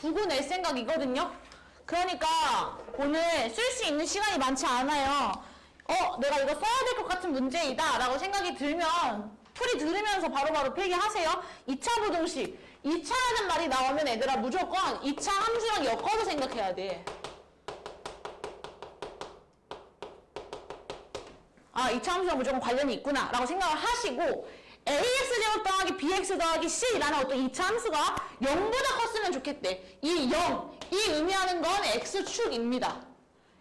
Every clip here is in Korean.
두고 낼 생각이거든요. 그러니까 오늘 쓸 수 있는 시간이 많지 않아요. 내가 이거 써야 될 것 같은 문제이다 라고 생각이 들면 풀이 들으면서 바로바로 필기하세요. 2차 부등식 2차라는 말이 나오면 얘들아 무조건 2차 함수랑 엮어서 생각해야 돼. 2차 함수랑 무조건 관련이 있구나 라고 생각을 하시고 AX제곱 더하기 BX 더하기 C라는 어떤 2차 함수가 0보다 컸으면 좋겠대. 이 0, 이 의미하는 건 X축입니다.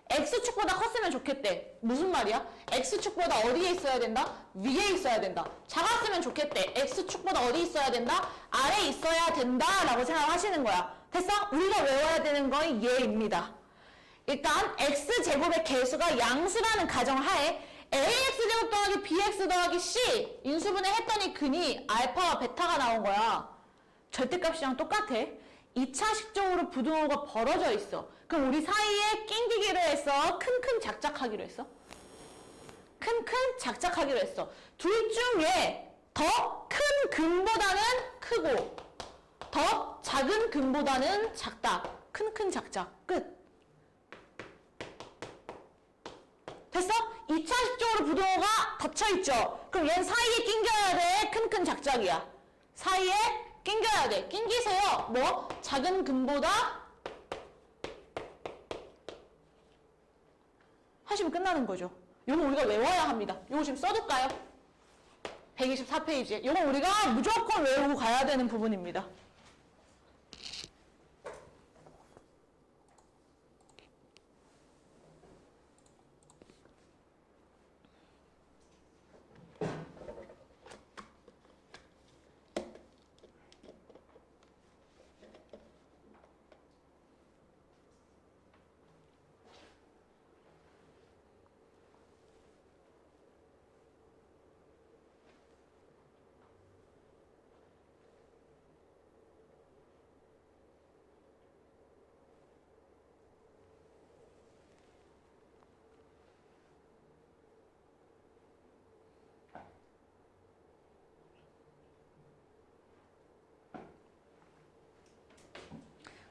X축보다 컸으면 좋겠대. 무슨 말이야? X축보다 어디에 있어야 된다? 위에 있어야 된다. 작았으면 좋겠대. X축보다 어디 있어야 된다? 아래에 있어야 된다 라고 생각하시는 거야. 됐어? 우리가 외워야 되는 건 얘입니다. 일단 X제곱의 개수가 양수라는 가정하에 AX제곱 더하기 BX 더하기 C 인수분해 했더니 근이 알파와 베타가 나온 거야. 절대값이랑 똑같아. 2차식적으로 부등호가 벌어져 있어. 그럼 우리 사이에 낑기기로 했어? 큰큰 작작하기로 했어? 큰큰 작작하기로 했어. 둘 중에 더 큰 근보다는 크고 더 작은 근보다는 작다. 큰큰 작작. 끝. 됐어? 2차식적으로 부등호가 닫혀있죠? 그럼 얘는 사이에 낑겨야 돼? 큰큰 작작이야. 사이에 낑겨야 돼. 낑기세요. 뭐? 작은 근보다 하시면 끝나는 거죠. 요거 우리가 외워야 합니다. 요거 지금 써둘까요? 124페이지에. 요거 우리가 무조건 외우고 가야 되는 부분입니다.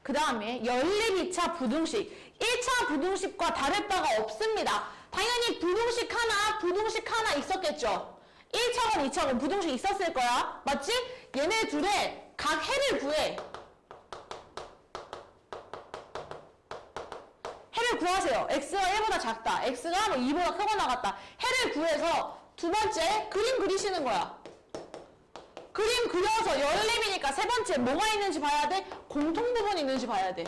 그 다음에 연립 2차 부등식 1차 부등식과 다를 바가 없습니다. 당연히 부등식 하나 있었겠죠. 1차건 2차건 부등식 있었을 거야. 맞지? 얘네 둘의 각 해를 구해. 해를 구하세요. x가 1보다 작다. x가 뭐 2보다 크거나 같다. 해를 구해서 두 번째 그림 그리시는 거야. 그림 그려서 연립이니까 세 번째 뭐가 있는지 봐야 돼? 공통 부분이 있는지 봐야 돼.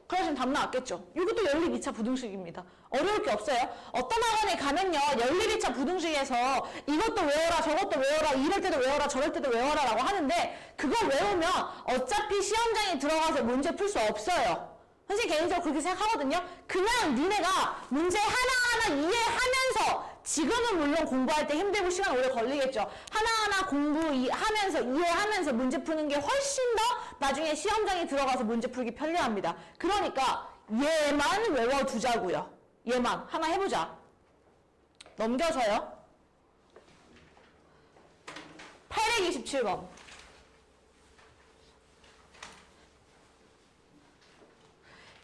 그러시면 답 나왔겠죠? 이것도 연립 2차 부등식입니다. 어려울 게 없어요. 어떤 학원에 가면요, 연립 2차 부등식에서 이것도 외워라, 저것도 외워라, 이럴 때도 외워라, 저럴 때도 외워라 라고 하는데 그거 외우면 어차피 시험장에 들어가서 문제 풀 수 없어요. 선생님 개인적으로 그렇게 생각하거든요. 그냥 니네가 문제 하나하나 이해하면서 지금은 물론 공부할 때 힘들고 시간 오래 걸리겠죠. 하나하나 공부하면서 이해하면서 문제 푸는 게 훨씬 더 나중에 시험장에 들어가서 문제 풀기 편리합니다. 그러니까 얘만 외워두자고요. 얘만 하나 해보자. 넘겨서요. 827번.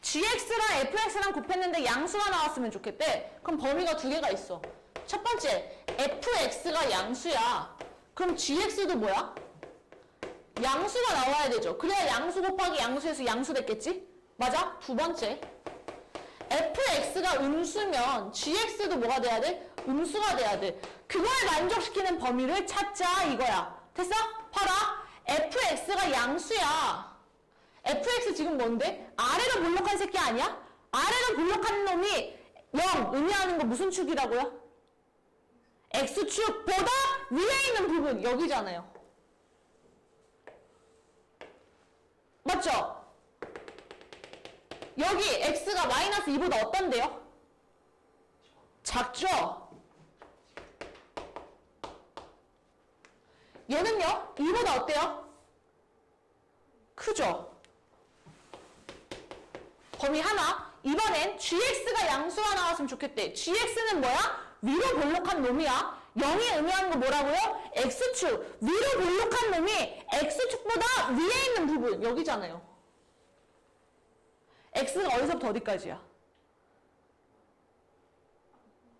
gx랑 fx랑 곱했는데 양수가 나왔으면 좋겠대. 그럼 범위가 두 개가 있어. 첫 번째, fx가 양수야. 그럼 gx도 뭐야? 양수가 나와야 되죠. 그래야 양수 곱하기 양수에서 양수 됐겠지? 맞아? 두 번째, fx가 음수면 gx도 뭐가 돼야 돼? 음수가 돼야 돼. 그걸 만족시키는 범위를 찾자 이거야. 됐어? 봐라. fx가 양수야. fx 지금 뭔데? 아래로 볼록한 새끼 아니야? 아래로 볼록한 놈이 0 의미하는 거 무슨 축이라고요? x축보다 위에 있는 부분 여기잖아요. 맞죠? 여기 x가 마이너스 2보다 어떤데요? 작죠? 얘는요? 2보다 어때요? 크죠? 범위 하나. 이번엔 gx가 양수가 나왔으면 좋겠대. gx는 뭐야? 위로 볼록한 놈이야. 0이 의미하는 거 뭐라고요? X축. 위로 볼록한 놈이 X축보다 위에 있는 부분. 여기잖아요. X가 어디서부터 어디까지야?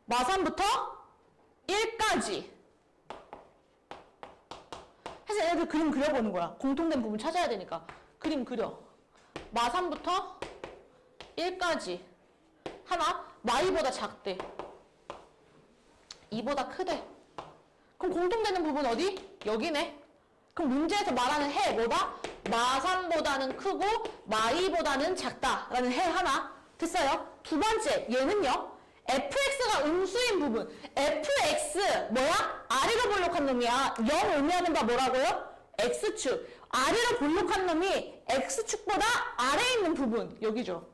마3부터 1까지. 해서 얘네들 그림 그려보는 거야. 공통된 부분 찾아야 되니까. 그림 그려. 마3부터 1까지. 하나, 마2보다 작대. 2보다 크대. 그럼 공통되는 부분 어디? 여기네. 그럼 문제에서 말하는 해 뭐다? 마3보다는 크고 마2보다는 작다라는 해 하나. 됐어요? 두 번째, 얘는요. fx가 음수인 부분. fx 뭐야? 아래로 볼록한 놈이야. 0 의미하는 바 뭐라고요? x축. 아래로 볼록한 놈이 x축보다 아래에 있는 부분. 여기죠.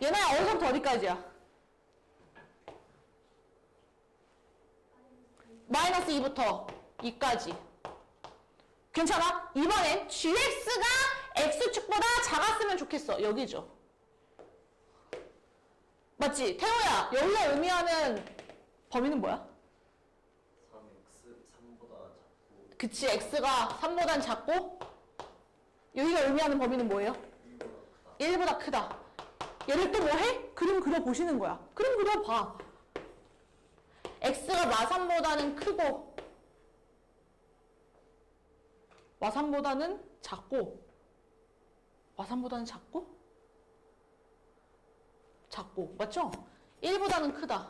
얘네 어디서부터 어디까지야? 마이너스 2부터 2까지. 괜찮아? 이번엔 gx가 x축보다 작았으면 좋겠어. 여기죠. 맞지? 태호야, 여기가 의미하는 범위는 뭐야? 3보다 작고. 그치, x가 3보단 작고 여기가 의미하는 범위는 뭐예요? 1보다 크다. 얘를 또 뭐 해? 그림 그려보시는 거야. 그림 그려봐. x가 마3보다는 크고 마3보다는 작고 마3보다는 작고 맞죠? 1보다는 크다.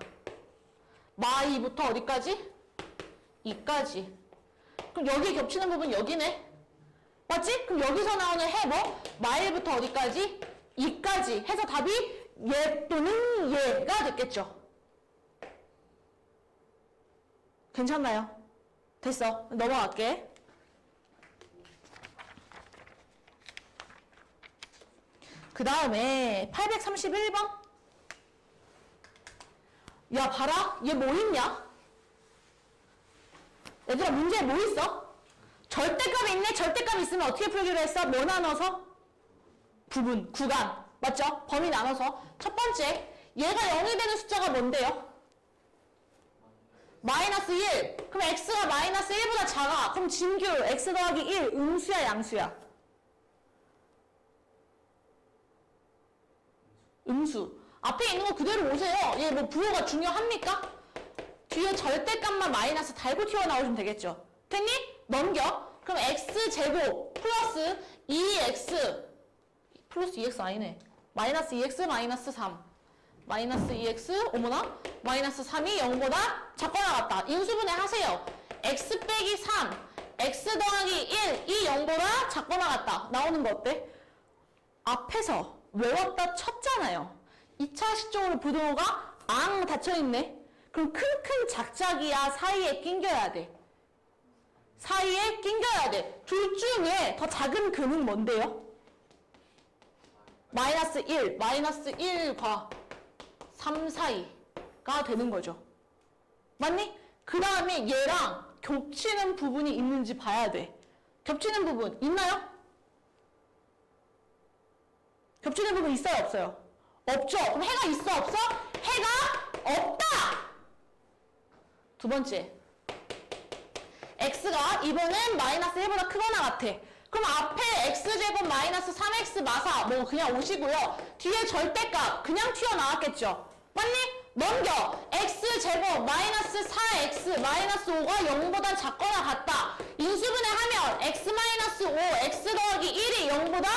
마2부터 어디까지? 2까지. 그럼 여기에 겹치는 부분 여기네. 맞지? 그럼 여기서 나오는 해 뭐? 마1부터 어디까지? 2까지 해서 답이 얘 또는 얘가 됐겠죠. 괜찮나요? 됐어. 넘어갈게. 그 다음에 831번. 야, 봐라. 얘 뭐 있냐? 얘들아, 문제에 뭐 있어? 절대값이 있네? 절대값이 있으면 어떻게 풀기로 했어? 뭐 나눠서? 부분, 구간. 맞죠? 범위 나눠서. 첫 번째, 얘가 0이 되는 숫자가 뭔데요? 마이너스 1. 그럼 x가 마이너스 1보다 작아. 그럼 진규 x 더하기 1 음수야 양수야? 음수. 앞에 있는 거 그대로 오세요. 얘 뭐 부호가 중요합니까? 뒤에 절대값만 마이너스 달고 튀어나오시면 되겠죠. 됐니? 넘겨. 그럼 x제곱 플러스 2x 플러스 2x 아니네. 마이너스 2x 마이너스 3. 마이너스 2x 어머나 마이너스 3이 0보다 작거나 같다. 인수분해 하세요. x 빼기 3 x 더하기 1 이 0보다 작거나 같다. 나오는 거 어때? 앞에서 외웠다 쳤잖아요. 2차 식적으로 부등호가 앙 닫혀있네. 그럼 큰큰 작작이야 사이에 낑겨야 돼. 사이에 낑겨야 돼. 둘 중에 더 작은 근은 뭔데요? 마이너스 1, 마이너스 1과 3 사이가 되는 거죠. 맞니? 그 다음에 얘랑 겹치는 부분이 있는지 봐야 돼. 겹치는 부분 있나요? 겹치는 부분 있어요? 없어요? 없죠? 그럼 해가 있어? 없어? 해가 없다! 두 번째. x가 이번엔 마이너스 1보다 크거나 같아. 그럼 앞에 x제곱 마이너스 3x 마사 뭐 그냥 오시고요. 뒤에 절대값 그냥 튀어나왔겠죠. 맞니? 넘겨. x제곱 마이너스 4x 마이너스 5가 0보다 작거나 같다. 인수분해하면 x 마이너스 5 x 더하기 1이 0보다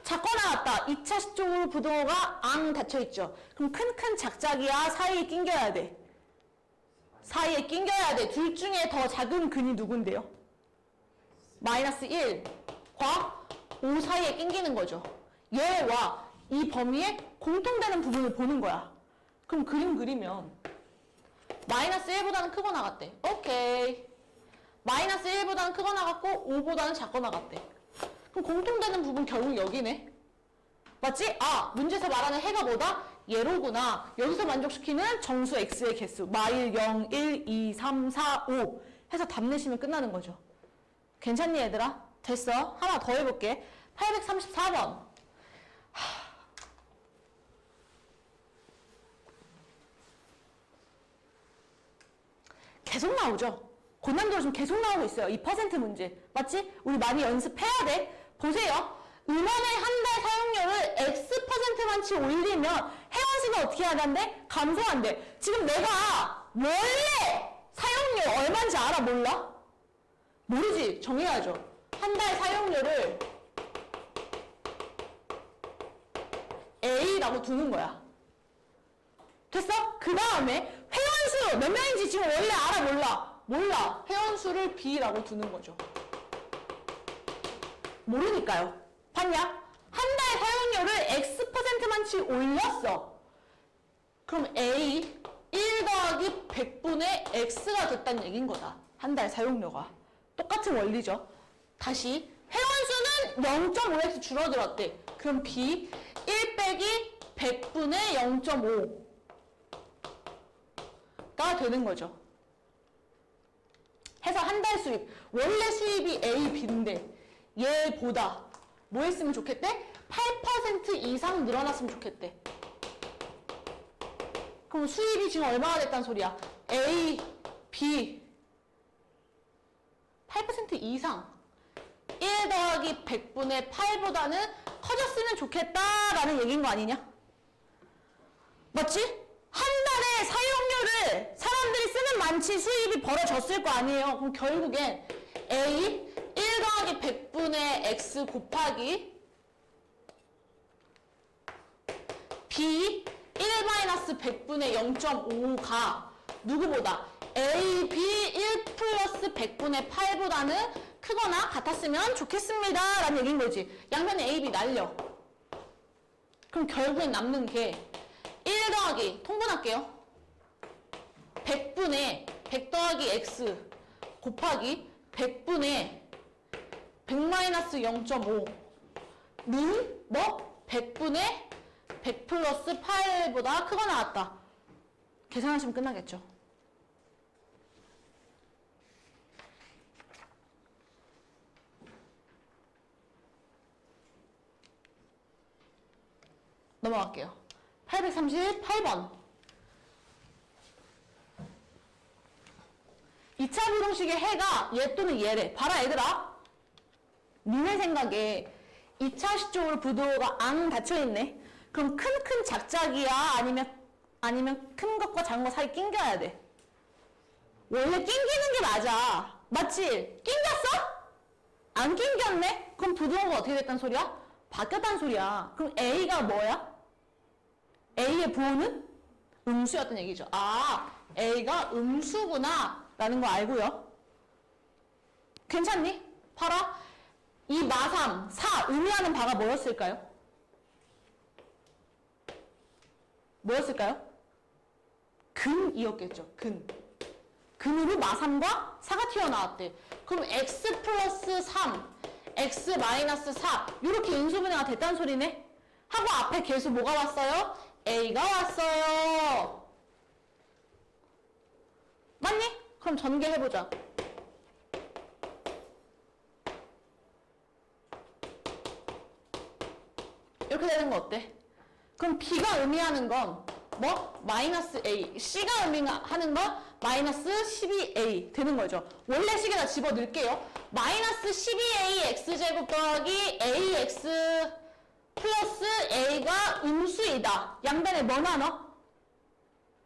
작거나 같다. 2차 식적으로 부등호가 앙 닫혀있죠. 그럼 큰큰 작작이야 사이에 낑겨야 돼. 사이에 낑겨야 돼. 둘 중에 더 작은 근이 누군데요? 마이너스 1과 5 사이에 낑기는 거죠. 얘와 이 범위에 공통되는 부분을 보는 거야. 그럼 그림 그리면 마이너스 1보다는 크거나 같대. 오케이. 마이너스 1보다는 크거나 같고 5보다는 작거나 같대. 그럼 공통되는 부분 결국 여기네. 맞지? 아, 문제에서 말하는 해가 뭐다? 얘로구나. 여기서 만족시키는 정수 x의 개수. 마일 0, 1, 2, 3, 4, 5 해서 답 내시면 끝나는 거죠. 괜찮니 얘들아? 됐어. 하나 더 해볼게. 834번. 계속 나오죠. 고난도로 지금 계속 나오고 있어요. 이 퍼센트 문제. 맞지? 우리 많이 연습해야 돼. 보세요. 음원의 한 달 사용료를 X%만치 올리면 회원수는 어떻게 하는데? 감소한대. 지금 내가 원래 사용료 얼마인지 알아? 몰라? 모르지. 정해야죠. 한 달 사용료를 A라고 두는 거야. 됐어? 그 다음에 회원수 몇 명인지 지금 원래 알아? 몰라? 몰라. 회원수를 B라고 두는 거죠. 모르니까요. 봤냐? 한 달 사용료를 X%만치 올렸어. 그럼 A 1 더하기 100분의 X가 됐다는 얘기인 거다. 한 달 사용료가. 똑같은 원리죠. 다시 회원수는 0.5x 줄어들었대. 그럼 B 1 빼기 100분의 0.5가 되는 거죠. 해서 한 달 수입. 원래 수입이 A, B인데 얘보다 뭐 했으면 좋겠대? 8% 이상 늘어났으면 좋겠대. 그럼 수입이 지금 얼마가 됐다는 소리야? A, B 8% 이상 1 더하기 100분의 8보다는 커졌으면 좋겠다라는 얘기인 거 아니냐? 맞지? 한 달에 사용료를 사람들이 쓰는 만치 수입이 벌어졌을 거 아니에요. 그럼 결국엔 A 1 더하기 100분의 X 곱하기 B 1-100분의 0.5가 누구보다 A, B 1 플러스 100분의 8보다는 크거나 같았으면 좋겠습니다 라는 얘기인 거지. 양면에 A, B 날려. 그럼 결국엔 남는 게 1 더하기 통분할게요. 100분의 100 더하기 X 곱하기 100분의 100-0.5는 뭐? 100분의 100 플러스 8보다 크거나 같다. 계산하시면 끝나겠죠. 넘어갈게요. 838번. 2차 부동식의 해가 얘 또는 얘래. 봐라 얘들아. 니네 생각에 2차식 쪽으로 부도가 앙 닫혀있네. 그럼 큰 작작이야? 아니면 큰 것과 작은 거 사이 낑겨야 돼? 원래 낑기는 게 맞아. 맞지? 낑겼어? 안 낑겼네? 그럼 부도가 어떻게 됐단 소리야? 바뀌었단 소리야. 그럼 A가 뭐야? A의 부호는 음수였던 얘기죠. 아, A가 음수구나 라는 거 알고요. 괜찮니? 봐라. 이 마삼, 4 의미하는 바가 뭐였을까요? 뭐였을까요? 근이었겠죠. 근으로 마삼과 4가 튀어나왔대. 그럼 x 플러스 3, x 마이너스 4 이렇게 인수분해가 됐다는 소리네. 하고 앞에 계수 뭐가 왔어요? A가 왔어요. 맞니? 그럼 전개해보자. 이렇게 되는 거 어때? 그럼 B가 의미하는 건 뭐? 마이너스 A. C가 의미하는 건 마이너스 12A 되는 거죠. 원래 식에다 집어넣을게요. 마이너스 12A X제곱 더하기 AX 플러스 A가 음수이다. 양변에 뭐 나눠?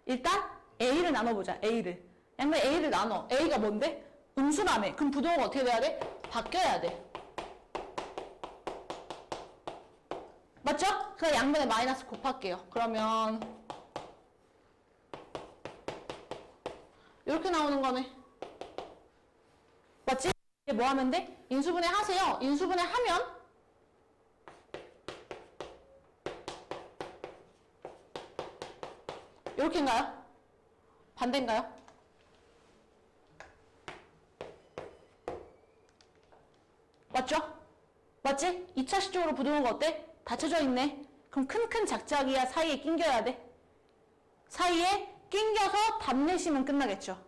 일단 A를 나눠보자. A를. 양변에 A를 나눠. A가 뭔데? 음수라며. 그럼 부동호가 어떻게 돼야 돼? 바뀌어야 돼. 맞죠? 그럼 양변에 마이너스 곱할게요. 그러면 이렇게 나오는 거네. 맞지? 이제 뭐 하면 돼? 인수분해 하세요. 인수분해 하면 이렇게인가요? 반대인가요? 맞죠? 맞지? 2차식 쪽으로 부드러운 거 어때? 닫혀져 있네. 그럼 큰 작작이야 사이에 낑겨야 돼. 사이에 낑겨서 답 내시면 끝나겠죠.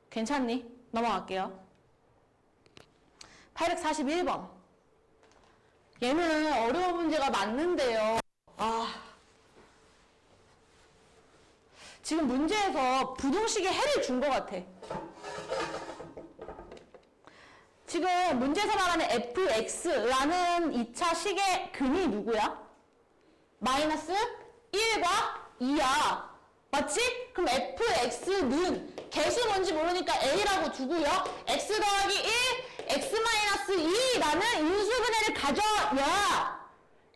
괜찮니? 넘어갈게요. 841번. 얘는 어려운 문제가 맞는데요. 지금 문제에서 부동식의 해를 준 것 같아. 지금 문제에서 말하는 fx라는 2차 식의 근이 누구야? 마이너스 1과 2야. 맞지? 그럼 fx는 개수 뭔지 모르니까 a라고 두고요. x 더하기 1, x 마이너스 2라는 인수분해를 가져야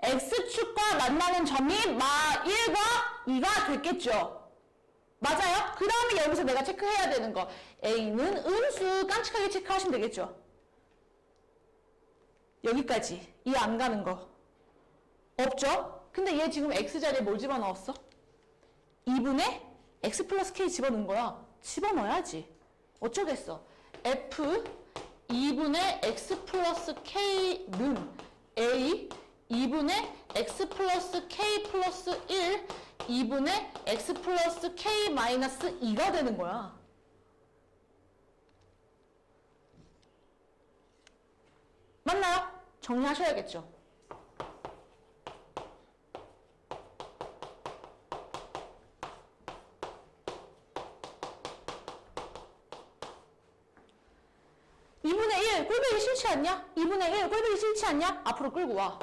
x축과 만나는 점이 마 1과 2가 됐겠죠. 맞아요? 그 다음에 여기서 내가 체크해야 되는 거. a는 음수 깜찍하게 체크하시면 되겠죠. 여기까지. 이해 안 가는 거. 없죠? 근데 얘 지금 x자리에 뭘 집어넣었어? 2분의 x 플러스 k 집어넣은 거야. 집어넣어야지. 어쩌겠어. f 2분의 x 플러스 k는 a 2분의 x 플러스 k 플러스 1 2분의 x 플러스 k 마이너스 2가 되는 거야. 맞나요? 정리하셔야겠죠. 꼴보기 싫지 않냐? 2분의 1 꼴보기 싫지 않냐? 앞으로 끌고 와.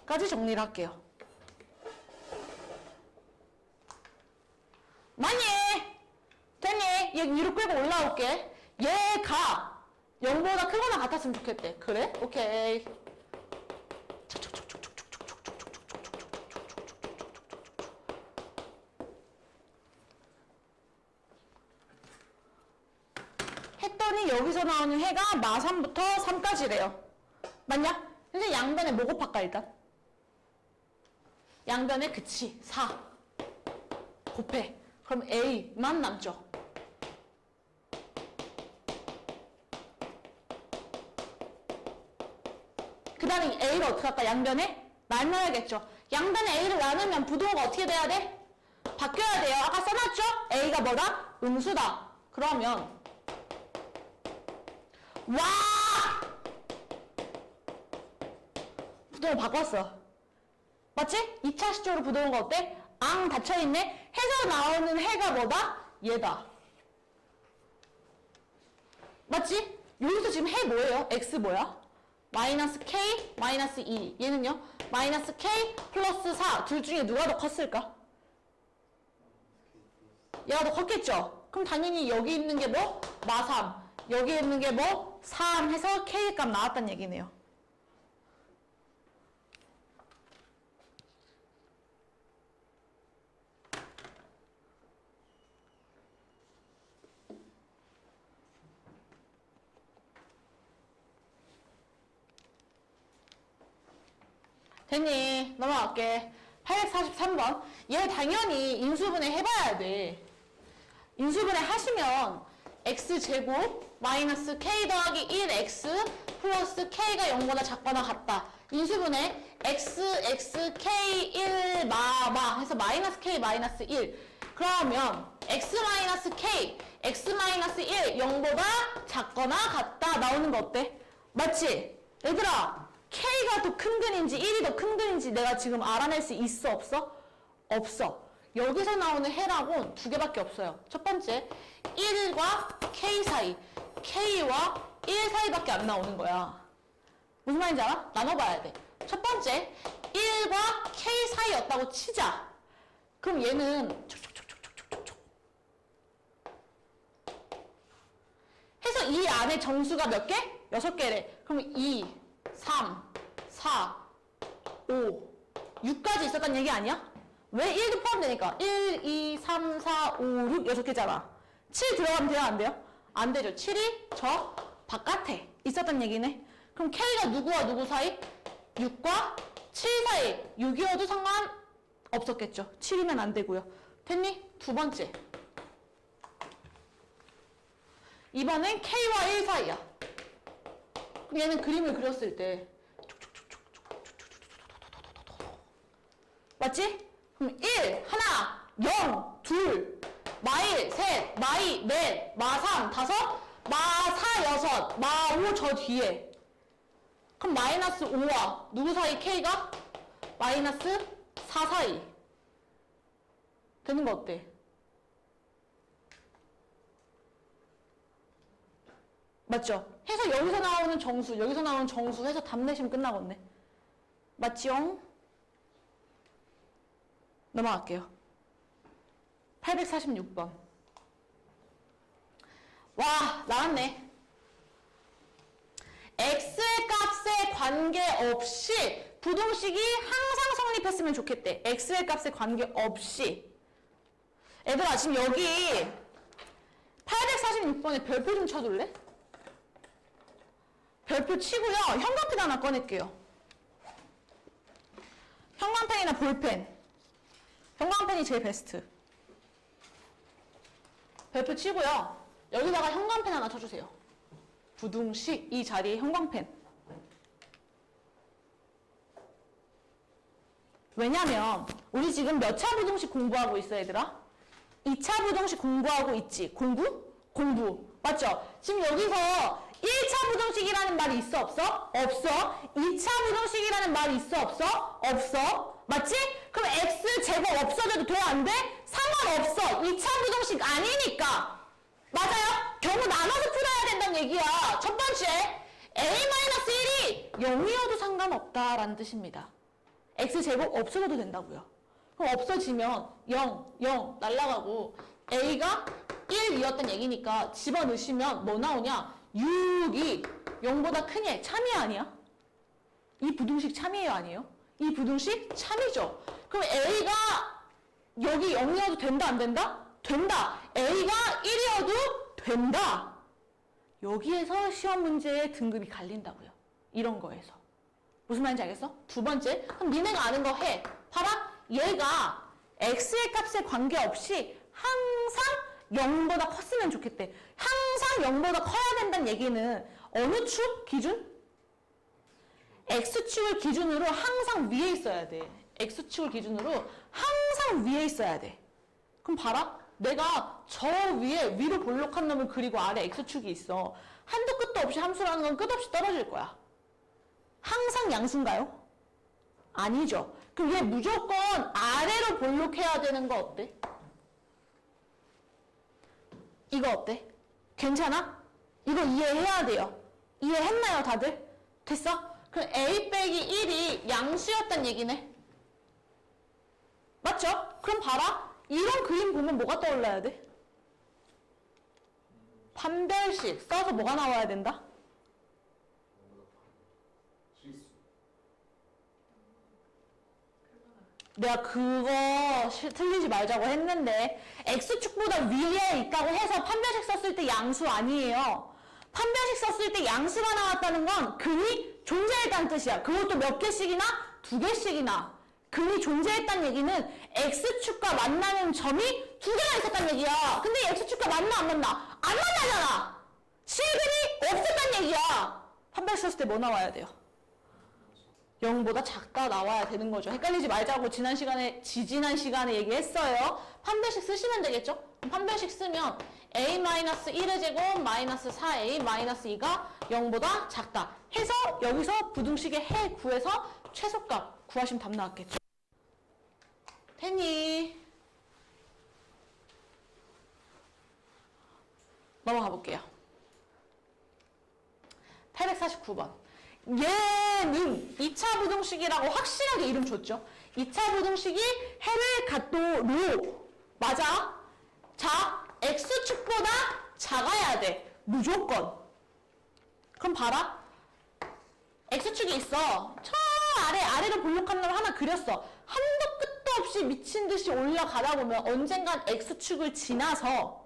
까지 정리를 할게요. 맞니? 됐니? 얘 위로 끌고 올라올게. 얘가 0보다 크거나 같았으면 좋겠대. 그래? 오케이. 했더니 여기서 나오는 해가 마3부터 3까지래요. 맞냐? 근데 양변에 뭐 곱할까 일단? 양변에 그치 4 곱해. 그럼 A만 남죠. 그 다음에 A를 어떻게 할까? 양변에 나눠야겠죠. 양변에 A를 나누면 부동호가 어떻게 돼야 돼? 바뀌어야 돼요. 아까 써놨죠? A가 뭐다? 음수다. 그러면 와! 부동호 바꿨어. 맞지? 2차 시적으로 부동호가 어때? 앙 닫혀있네? 해서 나오는 해가 뭐다? 얘다. 맞지? 여기서 지금 해 뭐예요? x 뭐야? 마이너스 k, 마이너스 2. 얘는요? 마이너스 k 플러스 4. 둘 중에 누가 더 컸을까? 얘가 더 컸겠죠? 그럼 당연히 여기 있는 게 뭐? 마3. 여기 있는 게 뭐? 3 해서 k 값 나왔단 얘기네요. 됐니? 넘어갈게. 843번. 얘 당연히 인수분해 해봐야 돼. 인수분해 하시면 x제곱 마이너스 k 더하기 1x 플러스 k가 0보다 작거나 같다. 인수분해 x, k, 1, 마 해서 마이너스 k 마이너스 1. 그러면 x 마이너스 k, x 마이너스 1, 0보다 작거나 같다. 나오는 거 어때? 맞지? 얘들아. K가 더 큰 근인지 1이 더 큰 근인지 내가 지금 알아낼 수 있어 없어? 없어. 여기서 나오는 해라곤 두 개밖에 없어요. 첫 번째 1과 K 사이, K와 1 사이밖에 안 나오는 거야. 무슨 말인지 알아? 나눠봐야 돼. 첫 번째 1과 K 사이였다고 치자. 그럼 얘는 해서 이 안에 정수가 몇 개? 6개래. 그럼 2 3, 4, 5, 6까지 있었단 얘기 아니야? 왜 1도 포함되니까? 1, 2, 3, 4, 5, 6, 6개잖아. 7 들어가면 돼요? 안 돼요? 안 되죠. 7이 저 바깥에 있었단 얘기네. 그럼 K가 누구와 누구 사이? 6과 7 사이. 6이어도 상관없었겠죠. 7이면 안 되고요. 됐니? 두 번째. 이번엔 K와 1 사이야. 그럼 얘는 그림을 그렸을 때 맞지? 그럼 1, 하나, 0, 둘, 마1, 셋, 마2, 넷, 마3, 다섯, 마4, 6, 마5 저 뒤에. 그럼 마이너스 5와 누구 사이 K가? 마이너스 4 사이 되는 거 어때? 맞죠? 해서 여기서 나오는 정수, 여기서 나오는 정수 해서 답 내시면 끝나겠네. 맞지요? 넘어갈게요. 846번. 와, 나왔네. x의 값에 관계없이 부동식이 항상 성립했으면 좋겠대. x의 값에 관계없이. 얘들아, 지금 여기 846번에 별표 좀 쳐줄래? 별표 치고요. 형광펜 하나 꺼낼게요. 형광펜이나 볼펜. 형광펜이 제일 베스트. 별표 치고요. 여기다가 형광펜 하나 쳐주세요. 부등식 이 자리에 형광펜. 왜냐면 우리 지금 몇 차 부등식 공부하고 있어 얘들아? 2차 부등식 공부하고 있지. 공부. 맞죠? 지금 여기서 1차 부등식이라는 말이 있어 없어? 없어. 2차 부등식이라는 말이 있어 없어? 없어. 맞지? 그럼 x제곱 없어져도 돼? 안 돼? 상관없어. 2차 부등식 아니니까. 맞아요? 경우 나눠서 풀어야 된다는 얘기야. 첫 번째, a-1이 0이어도 상관없다라는 뜻입니다. x제곱 없어져도 된다고요. 그럼 없어지면 0 날라가고 a가 1이었던 얘기니까 집어넣으시면 뭐 나오냐? 6이 0보다 크니 참이 아니야? 이 부등식 참이에요 아니에요? 이 부등식 참이죠. 그럼 a가 여기 0이어도 된다 안 된다? 된다. a가 1이어도 된다. 여기에서 시험 문제의 등급이 갈린다고요. 이런 거에서. 무슨 말인지 알겠어? 두 번째, 그럼 니네가 아는 거 해. 봐라. 얘가 x의 값에 관계없이 항상 0보다 컸으면 좋겠대. 항상 0보다 커야 된다는 얘기는 어느 축 기준? x축을 기준으로 항상 위에 있어야 돼. x축을 기준으로 항상 위에 있어야 돼. 그럼 봐라. 내가 저 위에 위로 볼록한 놈을 그리고 아래 x축이 있어. 한도 끝도 없이 함수라는 건 끝없이 떨어질 거야. 항상 양수인가요? 아니죠. 그럼 얘 무조건 아래로 볼록해야 되는 거 어때? 이거 어때? 괜찮아? 이거 이해해야 돼요. 이해했나요, 다들? 됐어? 그럼 a 빼기 1이 양수였단 얘기네. 맞죠? 그럼 봐라. 이런 그림 보면 뭐가 떠올라야 돼? 판별식 써서 뭐가 나와야 된다? 내가 그거 틀리지 말자고 했는데 x축보다 위에 있다고 해서 판별식 썼을 때 양수 아니에요. 판별식 썼을 때 양수가 나왔다는 건 근이 존재했다는 뜻이야. 그것도 몇 개씩이나? 2개씩이나. 근이 존재했다는 얘기는 x축과 만나는 점이 2개나 있었다는 얘기야. 근데 x축과 만나 안 만나? 안 만나잖아. 실근이 없었다는 얘기야. 판별식 썼을 때 뭐 나와야 돼요? 0보다 작다 나와야 되는 거죠. 헷갈리지 말자고 지난 시간에 얘기했어요. 판별식 쓰시면 되겠죠? 판별식 쓰면 a-1의 제곱 마이너스 4a-2가 0보다 작다 해서 여기서 부등식의 해 구해서 최소값 구하시면 답 나왔겠죠. 됐니? 넘어가 볼게요. 849번. 얘는 2차 부등식이라고 확실하게 이름 줬죠. 2차 부등식이 해를 갖도록 맞아. 자, x축보다 작아야 돼. 무조건. 그럼 봐라. x축이 있어. 저 아래로 볼록한 놈 하나 그렸어. 한도 끝도 없이 미친 듯이 올라가다 보면 언젠간 x축을 지나서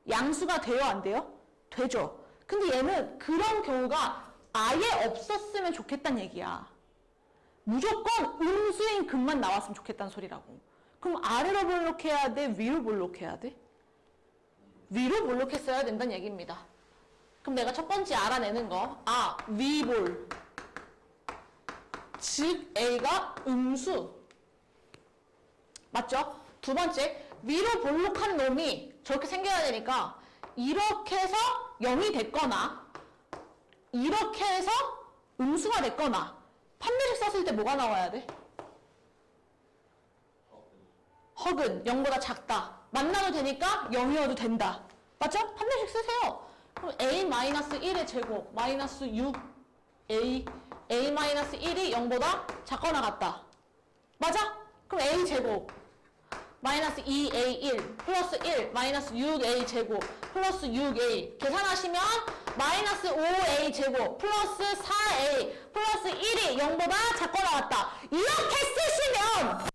양수가 돼요, 안 돼요? 되죠. 근데 얘는 그런 경우가 아예 없었으면 좋겠다는 얘기야. 무조건 음수인 근만 나왔으면 좋겠다는 소리라고. 그럼 아래로 볼록해야 돼? 위로 볼록해야 돼? 위로 볼록했어야 된다는 얘기입니다. 그럼 내가 첫 번째 알아내는 거. 위볼. 즉 A가 음수. 맞죠? 두 번째, 위로 볼록한 놈이 저렇게 생겨야 되니까 이렇게 해서 0이 됐거나 이렇게 해서 음수가 됐거나 판별식 썼을 때 뭐가 나와야 돼? 허근 0보다 작다. 만나도 되니까 0이어도 된다. 맞죠? 한 대씩 쓰세요. 그럼 a-1의 제곱 마이너스 6a 1이 0보다 작거나 같다. 맞아? 그럼 a 제곱 마이너스 2a1 플러스 1 마이너스 6a 제곱 플러스 6a 계산하시면 마이너스 5a 제곱 플러스 4a 플러스 1이 0보다 작거나 같다. 이렇게 쓰시면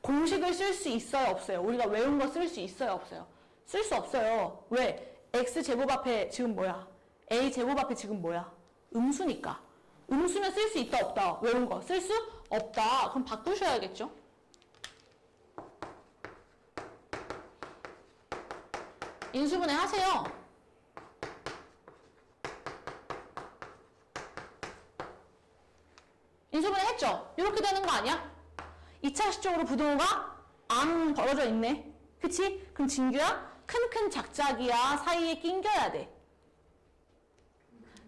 공식을 쓸 수 있어요? 없어요? 우리가 외운 거 쓸 수 있어요? 없어요? 쓸 수 없어요. 왜? x제곱 앞에 지금 뭐야? a제곱 앞에 지금 뭐야? 음수니까. 음수면 쓸 수 있다 없다? 외운 거 쓸 수 없다. 그럼 바꾸셔야겠죠? 인수분해 하세요. 인수분해 했죠? 이렇게 되는 거 아니야? 2차 식적으로 부등호가 안 벌어져 있네. 그치? 그럼 진규야, 큰 작작이야 사이에 낑겨야 돼.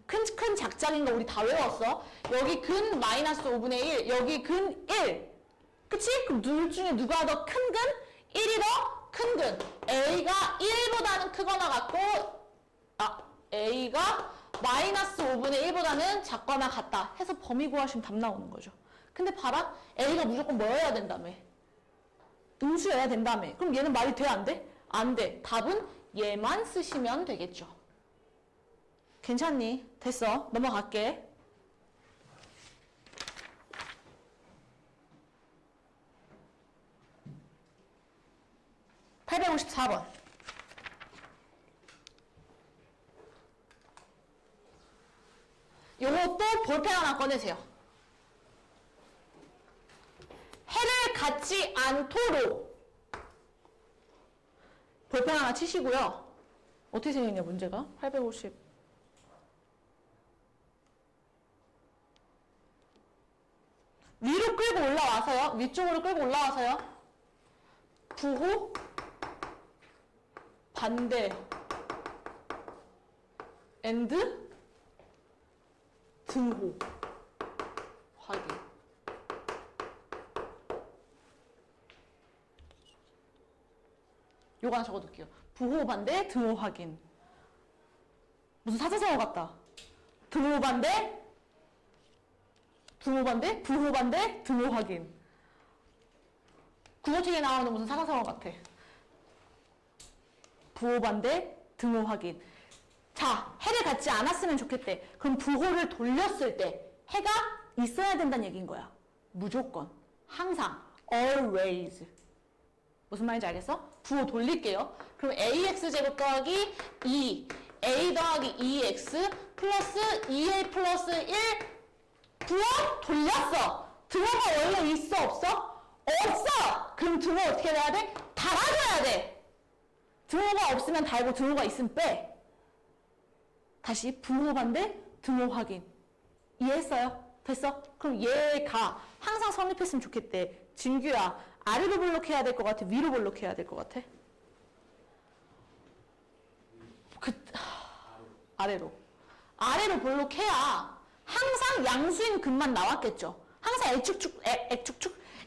큰 작작인 거 우리 다 외웠어. 여기 근 마이너스 5분의 1, 여기 근 1. 그치? 그럼 둘 중에 누가 더 큰 근? 1이 더 큰 근. A가 1보다는 크거나 같고, A가 마이너스 5분의 1보다는 작거나 같다 해서 범위 구하시면 답 나오는 거죠. 근데 봐라. A가 무조건 뭐여야 된다며? 음수여야 된다며. 그럼 얘는 말이 돼? 안 돼? 안 돼. 답은 얘만 쓰시면 되겠죠. 괜찮니? 됐어. 넘어갈게. (854번) 요거 또 볼펜 하나 꺼내세요. 해를 갖지 않도록 볼펜 하나 치시고요. 어떻게 생겼냐 문제가? 850 위로 끌고 올라와서요. 위쪽으로 끌고 올라와서요. 부호 반대 엔드 등호 확인. 요거 하나 적어둘게요. 부호 반대 등호 확인. 무슨 사자성어 같다. 등호 반대 부호 반대 부호 반대 등호 확인. 국어책에 나오는 무슨 사자성어 같아. 부호 반대 등호 확인. 자, 해를 갖지 않았으면 좋겠대. 그럼 부호를 돌렸을 때 해가 있어야 된다는 얘기인 거야. 무조건, 항상, always. 무슨 말인지 알겠어? 부호 돌릴게요. 그럼 ax제곱 더하기 2, a 더하기 2x 플러스 2a 플러스 1 부호 돌렸어. 등호가 원래 있어 없어? 없어! 그럼 등호 어떻게 해야 돼? 달아줘야 돼. 등호가 없으면 달고 등호가 있으면 빼. 다시 부호 반대 등호 확인. 이해했어요? 됐어? 그럼 얘가 항상 성립했으면 좋겠대. 진규야, 아래로 블록해야 될 것 같아? 위로 블록해야 될 것 같아? 아래로. 아래로 블록해야 항상 양수인 근만 나왔겠죠. 항상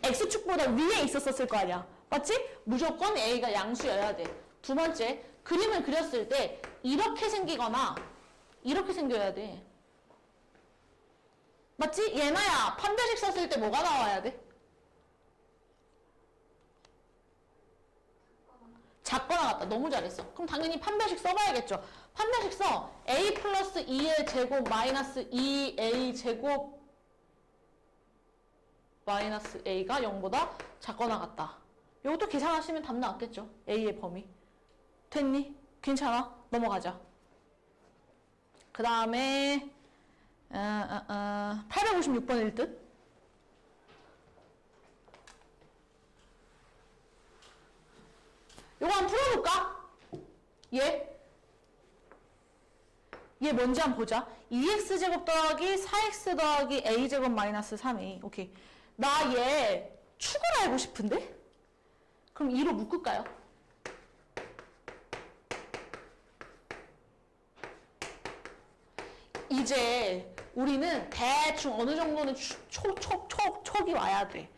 x축보다 위에 있었을 거 아니야. 맞지? 무조건 a가 양수여야 돼. 두 번째, 그림을 그렸을 때 이렇게 생기거나 이렇게 생겨야 돼. 맞지? 예나야, 판별식 썼을 때 뭐가 나와야 돼? 작거나 같다. 너무 잘했어. 그럼 당연히 판별식 써봐야겠죠. 판별식 써. a 플러스 2의 제곱 마이너스 2a 제곱 마이너스 a가 0보다 작거나 같다. 이것도 계산하시면 답 나왔겠죠. a의 범위. 됐니? 괜찮아? 넘어가자. 그 다음에 856번일 듯? 요거 한번 풀어볼까? 얘 뭔지 한번 보자. 2x제곱 더하기 4x 더하기 a제곱 마이너스 3a. 오케이. 나 얘 축을 알고 싶은데? 그럼 2로 묶을까요? 이제 우리는 대충 어느 정도는 촉이 와야 돼.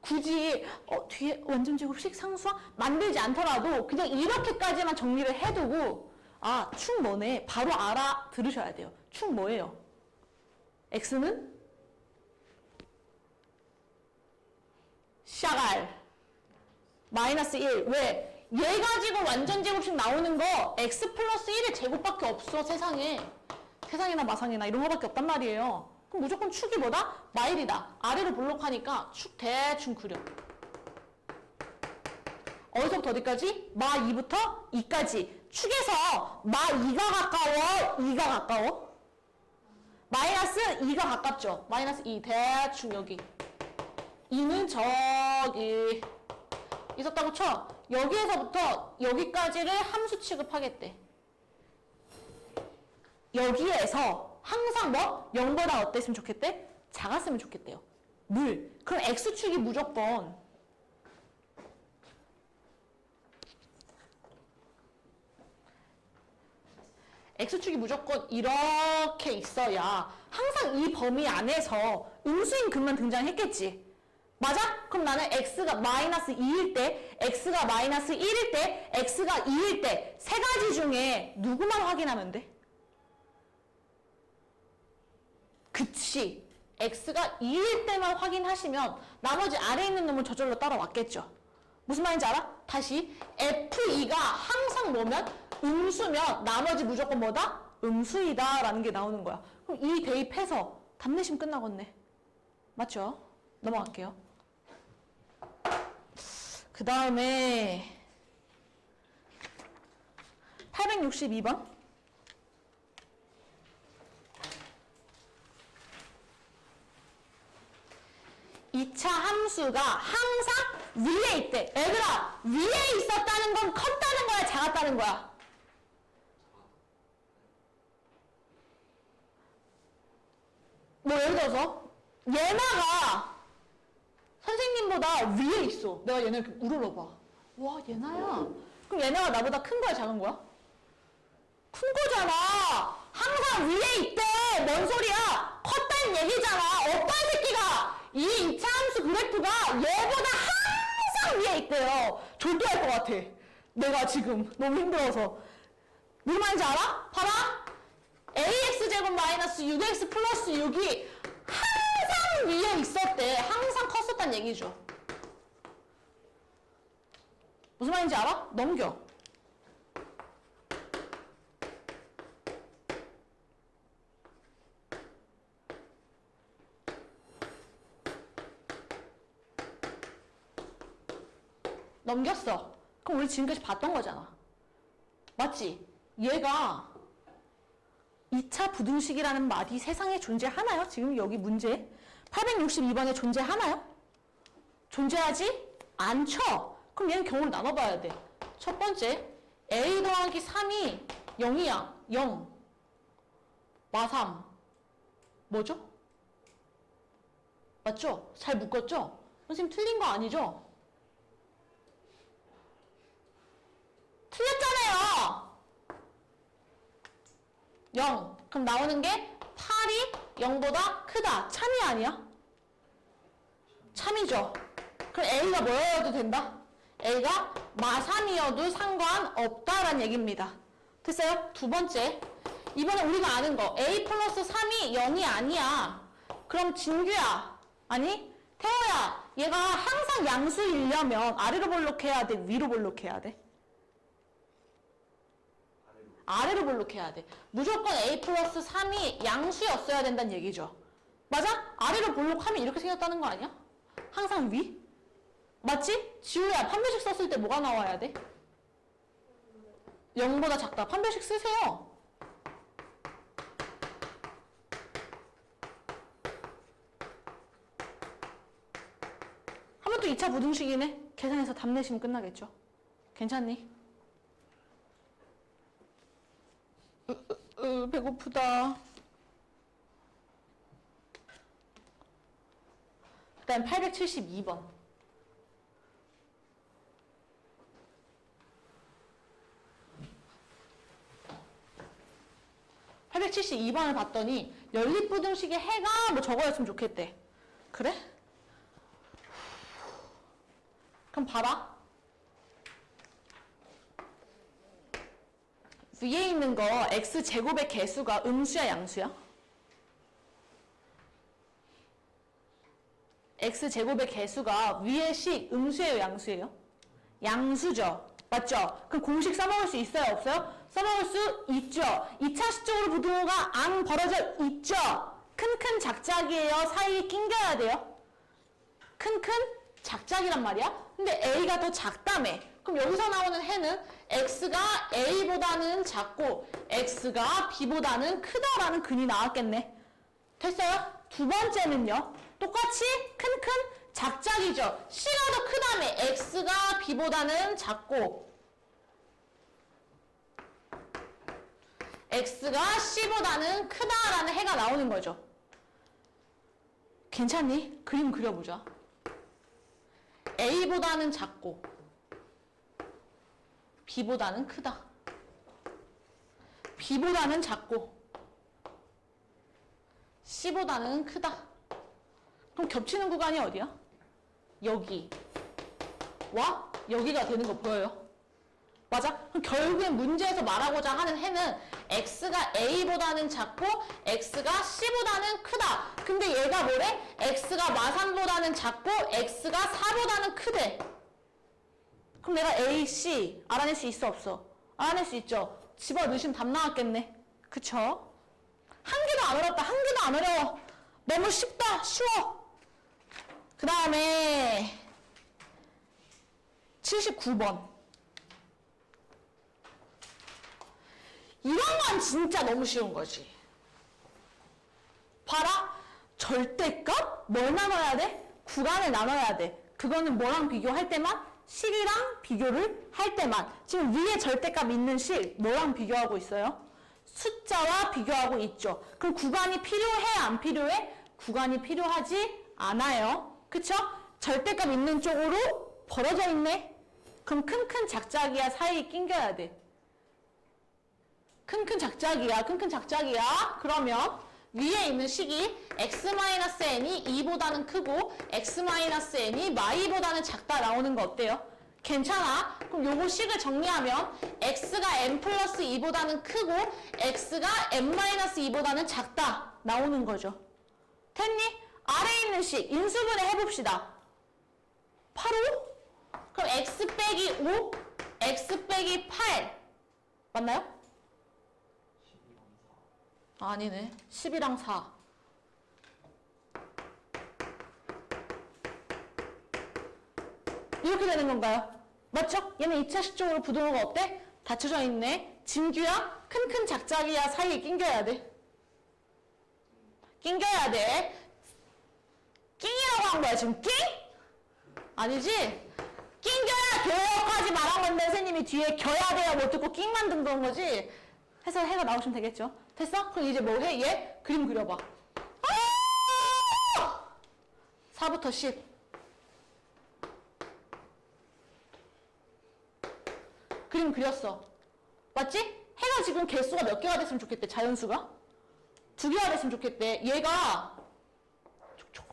굳이 뒤에 완전 제곱식 상수항 만들지 않더라도 그냥 이렇게까지만 정리를 해두고 축 뭐네 바로 알아들으셔야 돼요. 축 뭐예요? x는 샤갈 마이너스 1. 왜? 얘 가지고 완전 제곱식 나오는 거 x 플러스 1의 제곱밖에 없어. 세상이나 마상이나 이런 거밖에 없단 말이에요. 그럼 무조건 축이 뭐다? 마일이다. 아래로 볼록하니까 축 대충 그려. 어디서부터 어디까지? 마 2부터 2까지. 축에서 마 2가 가까워? 2가 가까워? 마이너스 2가 가깝죠. 마이너스 2 대충 여기. 2는 저기 있었다고 쳐. 여기에서부터 여기까지를 함수 취급하겠대. 여기에서 항상 뭐? 0보다 어땠으면 좋겠대? 작았으면 좋겠대요. 늘. 그럼 x축이 무조건 x축이 무조건 이렇게 있어야 항상 이 범위 안에서 음수인 근만 등장했겠지. 맞아? 그럼 나는 x가 마이너스 2일 때, x가 마이너스 1일 때, x가 2일 때 세 가지 중에 누구만 확인하면 돼? 그치. x가 2일 때만 확인하시면 나머지 아래에 있는 놈은 저절로 따라왔겠죠. 무슨 말인지 알아? 다시 f2가 항상 뭐면? 음수면 나머지 무조건 뭐다? 음수이다 라는 게 나오는 거야. 그럼 이 대입해서 답 내시면 끝나겠네. 맞죠? 넘어갈게요. 그 다음에 862번. 이 차 함수가 항상 위에 있대. 얘들아, 위에 있었다는 건 컸다는 거야, 작았다는 거야? 뭐 예를 들어서 예나가 선생님보다 위에 있어. 내가 얘네 이렇게 우러러봐. 와, 예나야. 그럼 예나가 나보다 큰 거야, 작은 거야? 큰 거잖아. 항상 위에 있대. 뭔 소리야? 컸다는 얘기잖아. 어떤 새끼가 이 이차 함수 그래프가 얘보다 항상 위에 있대요. 졸도할 것 같아. 내가 지금 너무 힘들어서. 무슨 말인지 알아? 봐라. ax제곱 마이너스 6x 플러스 6이 항상 위에 있었대. 항상 컸었단 얘기죠. 무슨 말인지 알아? 넘겨. 넘겼어. 그럼 우리 지금까지 봤던 거잖아. 맞지? 얘가 2차 부등식이라는 말이 세상에 존재하나요? 지금 여기 문제 862번에 존재하나요? 존재하지 않죠? 그럼 얘는 경우를 나눠봐야 돼. 첫 번째, a 더하기 3이 0이야. 0. 마3. 뭐죠? 맞죠? 잘 묶었죠? 선생님 틀린 거 아니죠? 틀렸잖아요. 0. 그럼 나오는 게 8이 0보다 크다. 참이 아니야? 참이죠. 그럼 A가 뭐여도 된다? A가 마3이어도 상관없다라는 얘기입니다. 됐어요? 두 번째. 이번에 우리가 아는 거. A 플러스 3이 0이 아니야. 그럼 진규야. 아니? 태호야. 얘가 항상 양수이려면 아래로 볼록해야 돼? 위로 볼록해야 돼? 아래로 볼록해야 돼. 무조건 A 플러스 3이 양수였어야 된다는 얘기죠. 맞아? 아래로 볼록하면 이렇게 생겼다는 거 아니야? 항상 위? 맞지? 지우야, 판별식 썼을 때 뭐가 나와야 돼? 0보다 작다. 판별식 쓰세요. 하면 또 2차 부등식이네. 계산해서 답 내시면 끝나겠죠. 괜찮니? 배고프다. 그 다음 872번. (872번을) 봤더니 연립부등식의 해가 뭐 저거였으면 좋겠대. 그래? 그럼 봐봐. 위에 있는 거 x제곱의 개수가 음수야 양수야? x제곱의 개수가 위의 식 음수예요 양수예요? 양수죠. 맞죠? 그럼 공식 써먹을 수 있어요 없어요? 써먹을 수 있죠. 2차식적으로 부등호가 앙 벌어져 있죠. 큰큰 작작이에요. 사이에 낑겨야 돼요. 큰큰 작작이란 말이야. 근데 a가 더 작다며. 그럼 여기서 나오는 해는 x가 a보다는 작고 x가 b보다는 크다라는 근이 나왔겠네. 됐어요? 두 번째는요. 똑같이 큰큰 작작이죠. c가 더 크다며. x가 b보다는 작고 x가 c보다는 크다라는 해가 나오는 거죠. 괜찮니? 그림 그려보자. a보다는 작고 b보다는 크다. b보다는 작고 c보다는 크다. 그럼 겹치는 구간이 어디야? 여기와 여기가 되는 거 보여요? 맞아? 그럼 결국엔 문제에서 말하고자 하는 해는 x가 a보다는 작고 x가 c보다는 크다. 근데 얘가 뭐래? x가 마3보다는 작고 x가 4보다는 크대. 그럼 내가 a, c 알아낼 수 있어 없어? 알아낼 수 있죠. 집어넣으시면 답 나왔겠네. 그쵸? 한 개도 안 어렵다. 한 개도 안 어려워. 너무 쉽다. 쉬워. 그 다음에 79번. 이런 건 진짜 너무 쉬운 거지. 봐라. 절대값? 뭘 나눠야 돼? 구간을 나눠야 돼. 그거는 뭐랑 비교할 때만? 식이랑 비교를 할 때만. 지금 위에 절대값 있는 식 뭐랑 비교하고 있어요? 숫자와 비교하고 있죠. 그럼 구간이 필요해? 안 필요해? 구간이 필요하지 않아요. 그쵸? 절대값 있는 쪽으로 벌어져 있네. 그럼 큰큰 작작이야 사이에 낑겨야 돼. 큰큰 작작이야. 큰큰 작작이야. 그러면 위에 있는 식이 x-n이 2보다는 크고 x-n이 마이보다는 작다 나오는 거 어때요? 괜찮아? 그럼 요거 식을 정리하면 x가 n 플러스 2보다는 크고 x가 n-2보다는 작다 나오는 거죠. 됐니? 아래에 있는 식 인수분해 해봅시다. 8, 5? 그럼 x 빼기 5, x 빼기 8 맞나요? 아니네. 10이랑 4. 이렇게 되는 건가요? 맞죠? 얘는 2차식적으로 부등호가 어때? 닫혀져 있네. 진규야? 큰큰 작작이야 사이에 낑겨야 돼. 낑겨야 돼. 낑이라고 한 거야 지금 낑? 아니지? 낑겨야 돼요까지 말한 건데 선생님이 뒤에 겨야 돼요 못 듣고 낑 만든 건 거지? 해서 해가 나오시면 되겠죠? 됐어? 그럼 이제 뭐 해? 얘? 그림 그려봐. 4부터 10. 그림 그렸어. 맞지? 해가 지금 개수가 몇 개가 됐으면 좋겠대, 자연수가? 2개가 됐으면 좋겠대. 얘가 촉촉,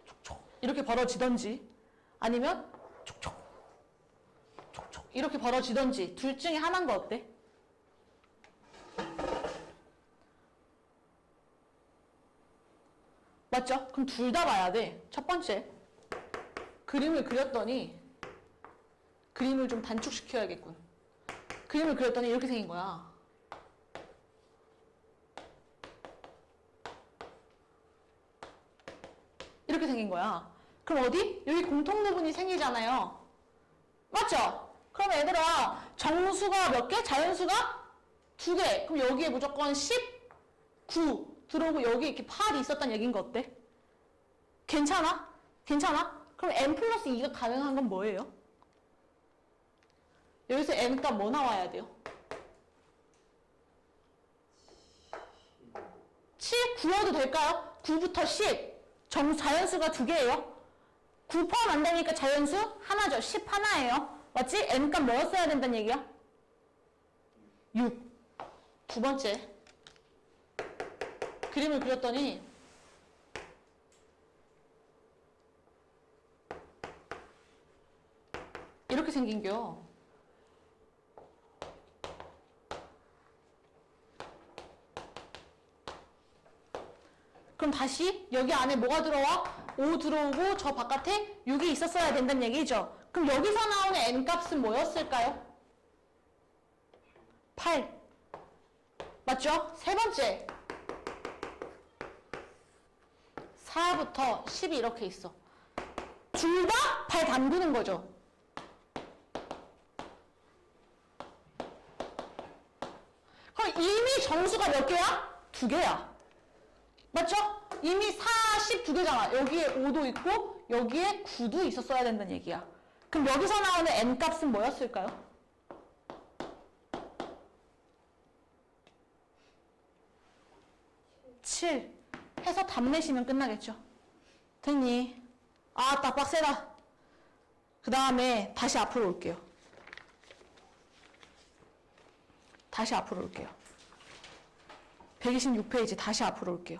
촉촉 이렇게 벌어지던지 아니면 촉촉, 촉촉 이렇게 벌어지던지 둘 중에 하나인 거 어때? 맞죠? 그럼 둘 다 봐야 돼. 첫 번째, 그림을 그렸더니 그림을 좀 단축시켜야겠군. 그림을 그렸더니 이렇게 생긴 거야. 이렇게 생긴 거야. 그럼 어디? 여기 공통부분이 생기잖아요. 맞죠? 그럼 얘들아, 정수가 몇 개? 자연수가 2개. 그럼 여기에 무조건 19 들어오고 여기 이렇게 8이 있었다는 얘기인 거 어때? 괜찮아? 괜찮아? 그럼 n 플러스 2가 가능한 건 뭐예요? 여기서 n 값 뭐 나와야 돼요? 7 구워도 될까요? 9부터 10. 자연수가 2개예요. 9 포함 안 되니까 자연수 하나죠. 10 하나예요. 맞지? n 값 뭐였어야 된다는 얘기야? 6. 두 번째. 그림을 그렸더니 이렇게 생긴겨. 그럼 다시 여기 안에 뭐가 들어와? 5 들어오고 저 바깥에 6이 있었어야 된다는 얘기죠. 그럼 여기서 나오는 n값은 뭐였을까요? 8. 맞죠? 세 번째. 4부터 10이 이렇게 있어. 둘 다 발 담그는 거죠. 그럼 이미 정수가 몇 개야? 2개야. 맞죠? 이미 4, 10 2개잖아. 여기에 5도 있고 여기에 9도 있었어야 된다는 얘기야. 그럼 여기서 나오는 n값은 뭐였을까요? 7 해서 답 내시면 끝나겠죠. 됐니? 아따 빡세다. 그 다음에 다시 앞으로 올게요. 다시 앞으로 올게요. 126페이지 다시 앞으로 올게요.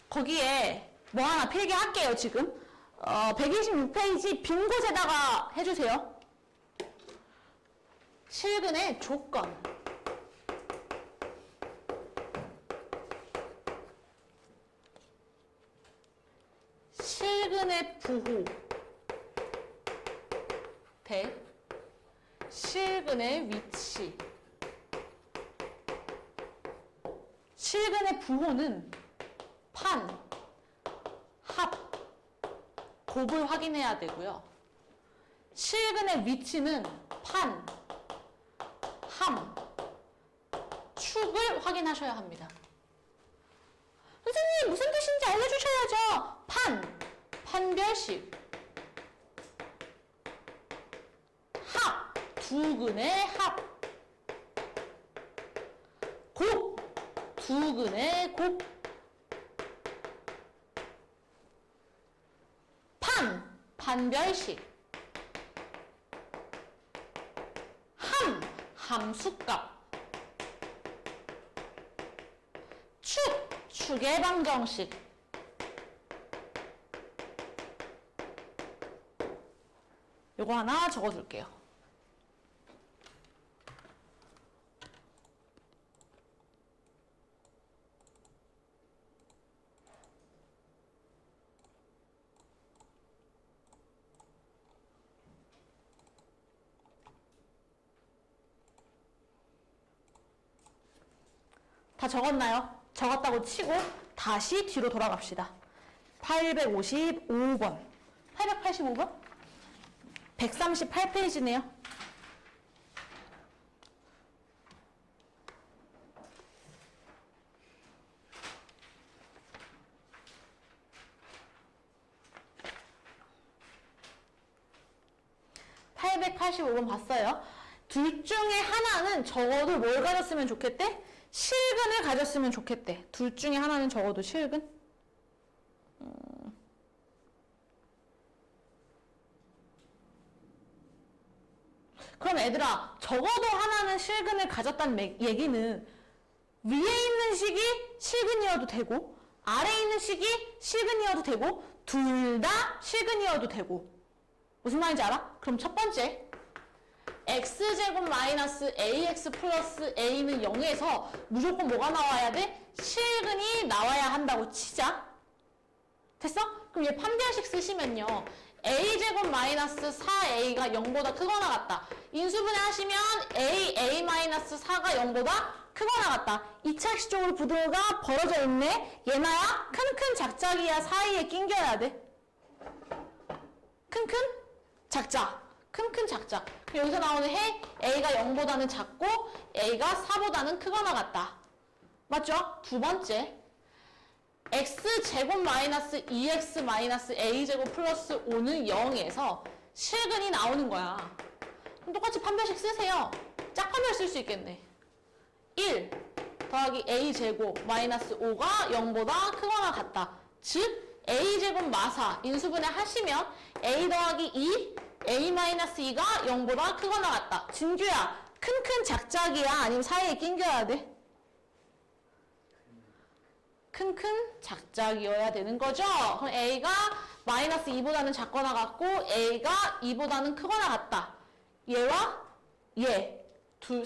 거기에 뭐 하나 필기할게요, 지금. 126페이지 빈 곳에다가 해주세요. 실근의 조건. 실근의 부호 대 실근의 위치. 실근의 부호는 판, 합, 곱을 확인해야 되고요. 실근의 위치는 판, 함, 축을 확인하셔야 합니다. 선생님 무슨 뜻인지 알려주셔야죠. 판, 판별식. 합, 두 근의 합. 곱, 두 근의 곱. 판, 판별식. 함, 함수값. 축, 축의 방정식. 요거 하나 적어줄게요. 다 적었나요? 적었다고 치고 다시 뒤로 돌아갑시다. 855번. 885번? 138페이지네요. (885번) 봤어요. 둘 중에 하나는 적어도 뭘 가졌으면 좋겠대? 실근을 가졌으면 좋겠대. 둘 중에 하나는 적어도 실근? 그럼 애들아, 적어도 하나는 실근을 가졌다는 얘기는 위에 있는 식이 실근이어도 되고 아래에 있는 식이 실근이어도 되고 둘 다 실근이어도 되고. 무슨 말인지 알아? 그럼 첫 번째, x제곱 마이너스 ax 플러스 a는 0에서 무조건 뭐가 나와야 돼? 실근이 나와야 한다고 치자. 됐어? 그럼 얘 판별식 쓰시면요. a제곱 마이너스 4a가 0보다 크거나 같다. 인수분해 하시면 a 마이너스 4가 0보다 크거나 같다. 2차 식적으로 부등호가 벌어져 있네. 얘나야 큰큰 작작이야 사이에 낑겨야 돼. 큰큰 작작. 큰큰 작작. 여기서 나오는 해 a가 0보다는 작고 a가 4보다는 크거나 같다. 맞죠? 두 번째, x제곱 마이너스 2x 마이너스 a제곱 플러스 5는 0에서 실근이 나오는 거야. 그럼 똑같이 판별식 쓰세요. 짝판별 쓸 수 있겠네. 1 더하기 a제곱 마이너스 5가 0보다 크거나 같다. 즉 a제곱 마사 인수분해 하시면 a 더하기 2 a-2가 0보다 크거나 같다. 진규야, 큰큰 작작이야? 아니면 사이에 낑겨야 돼? 작작이어야 되는 거죠. 그럼 A가 마이너스 2보다는 작거나 같고 A가 2보다는 크거나 같다. 얘와 얘, 둘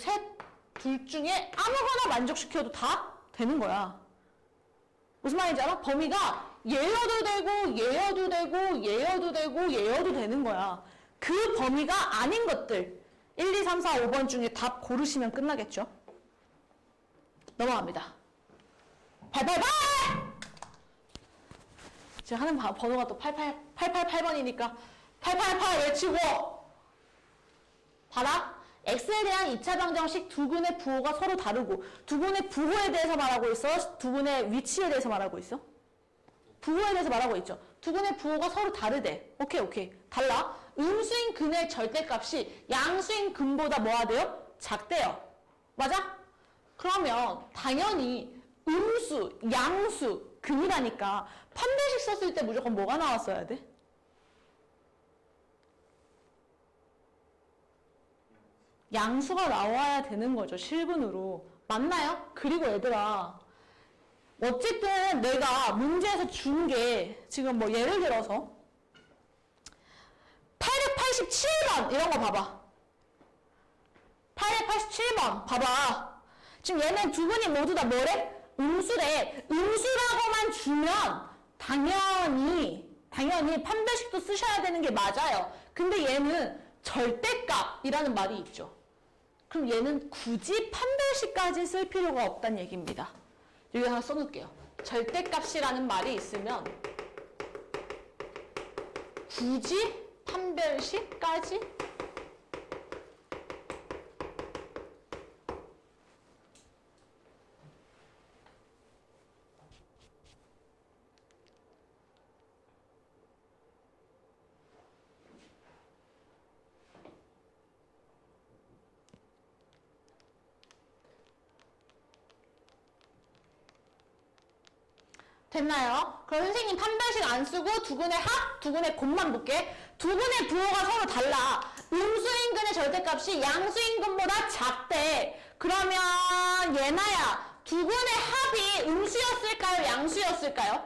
중에 아무거나 만족시켜도 다 되는 거야. 무슨 말인지 알아? 범위가 얘여도 되고 얘여도 되고 얘여도 되고 얘여도 되는 거야. 그 범위가 아닌 것들 1, 2, 3, 4, 5번 중에 답 고르시면 끝나겠죠. 넘어갑니다. 888! 제가 하는 번호가 또 888번이니까 888 외치고 봐라. x에 대한 2차 방정식 두 근의 부호가 서로 다르고 두 근의 부호에 대해서 말하고 있어? 두 근의 위치에 대해서 말하고 있어? 부호에 대해서 말하고 있죠. 두 근의 부호가 서로 다르대. 오케이. 달라. 음수인 근의 절대값이 양수인 근보다 뭐가 돼요? 작대요. 맞아? 그러면 당연히 음수, 양수, 근이라니까 판별식 썼을 때 무조건 뭐가 나왔어야 돼? 양수가 나와야 되는 거죠. 실근으로. 맞나요? 그리고 얘들아 어쨌든 내가 문제에서 준 게 지금 뭐 예를 들어서 887번 이런 거 봐봐. 887번 봐봐. 지금 얘는 두 분이 모두 다 뭐래? 음수래. 음수라고만 주면 당연히 판별식도 쓰셔야 되는 게 맞아요. 근데 얘는 절대값이라는 말이 있죠. 그럼 얘는 굳이 판별식까지 쓸 필요가 없다는 얘기입니다. 여기 하나 써놓을게요. 절대값이라는 말이 있으면 굳이 판별식까지 됐나요? 그럼 선생님 판별식 안 쓰고 두근의 합, 두근의 곱만 볼게. 두근의 부호가 서로 달라. 음수인근의 절대값이 양수인근보다 작대. 그러면 얘나야 두근의 합이 음수였을까요? 양수였을까요?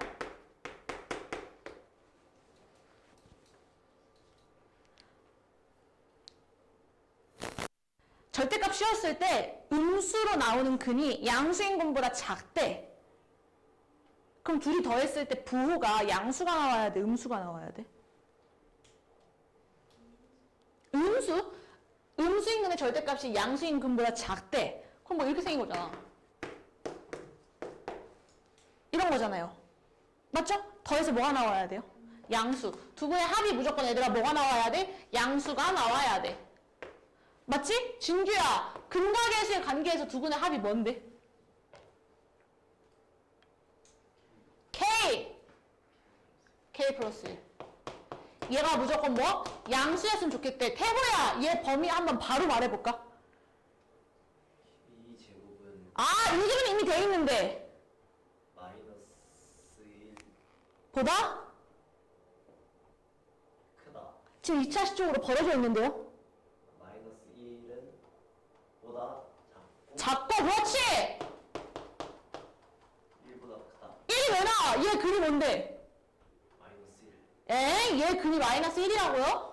절대값 씌웠을 때 음수로 나오는 근이 양수인근보다 작대. 그럼 둘이 더했을 때 부호가 양수가 나와야 돼? 음수가 나와야 돼? 음수인근의 절대값이 양수인근보다 작대. 그럼 뭐 이렇게 생긴 거잖아. 이런 거잖아요. 맞죠? 더해서 뭐가 나와야 돼요? 양수. 두 분의 합이 무조건 얘들아 뭐가 나와야 돼? 양수가 나와야 돼. 맞지? 진규야, 근과 계수의 관계에서 두 분의 합이 뭔데? K 플러스 1. 얘가 무조건 뭐? 양수였으면 좋겠대. 태보야, 얘 범위 한번 바로 말해볼까? 이 제곱은 이 제곱은 이미 돼 있는데 마이너스 1 보다? 크다. 지금 2차 시쪽으로 벌어져 있는데요? 마이너스 1은 보다 작고 그렇지! 1보다 크다. 1이 왜 나와? 얘 근이 뭔데? 마이너스 1. 얘 근이 마이너스 1이라고요?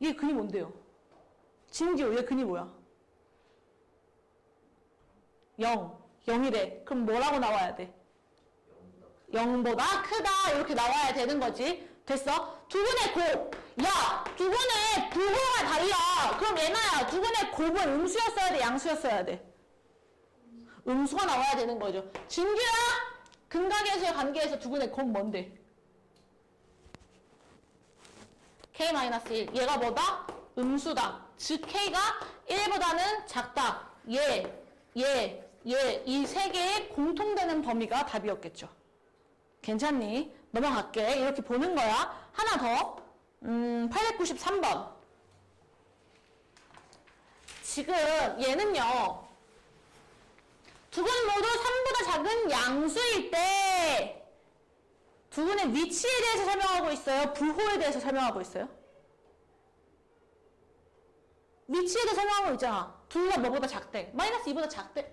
얘 근이 뭔데요? 진규, 얘 근이 뭐야? 0. 0이래. 그럼 뭐라고 나와야 돼? 0보다 크다. 이렇게 나와야 되는 거지. 됐어? 두근의 곱. 야, 두근의 부호가 달라. 그럼 얘나야, 두근의 곱은 음수였어야 돼? 양수였어야 돼? 음수가 나와야 되는 거죠. 진규야, 근과 계수의 관계에서 두근의 곱 뭔데? K-1. 얘가 뭐다? 음수다. 즉 K가 1보다는 작다. 이 세 개의 공통되는 범위가 답이었겠죠. 괜찮니? 넘어갈게. 이렇게 보는 거야. 하나 더. 893번. 지금 얘는요. 두 근 모두 3보다 작은 양수일 때 두 근의 위치에 대해서 설명하고 있어요? 부호에 대해서 설명하고 있어요? 위치에 대해서 설명하고 있잖아. 둘 다 뭐보다 작대? 마이너스 2보다 작대?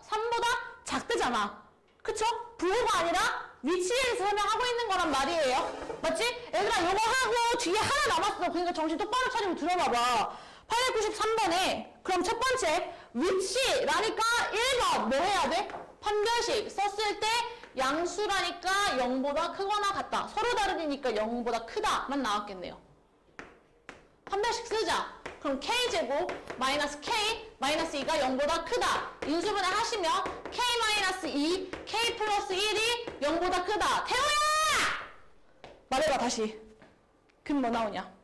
3보다 작대잖아. 그쵸? 부호가 아니라 위치에서 설명하고 있는 거란 말이에요. 맞지? 얘들아 요거 하고 뒤에 하나 남았어. 그러니까 정신 똑바로 차리고 들어봐봐. 893번에 그럼 첫 번째 위치라니까 1번 뭐 해야 돼? 판별식 썼을 때 양수라니까 0보다 크거나 같다. 서로 다르니까 0보다 크다만 나왔겠네요. 판별식 쓰자. 그럼 k제곱 마이너스 k 마이너스 2가 0보다 크다. 인수분해 하시면 k 마이너스 2, k 플러스 1이 0보다 크다. 태호야! 말해봐 다시. 근 뭐 나오냐?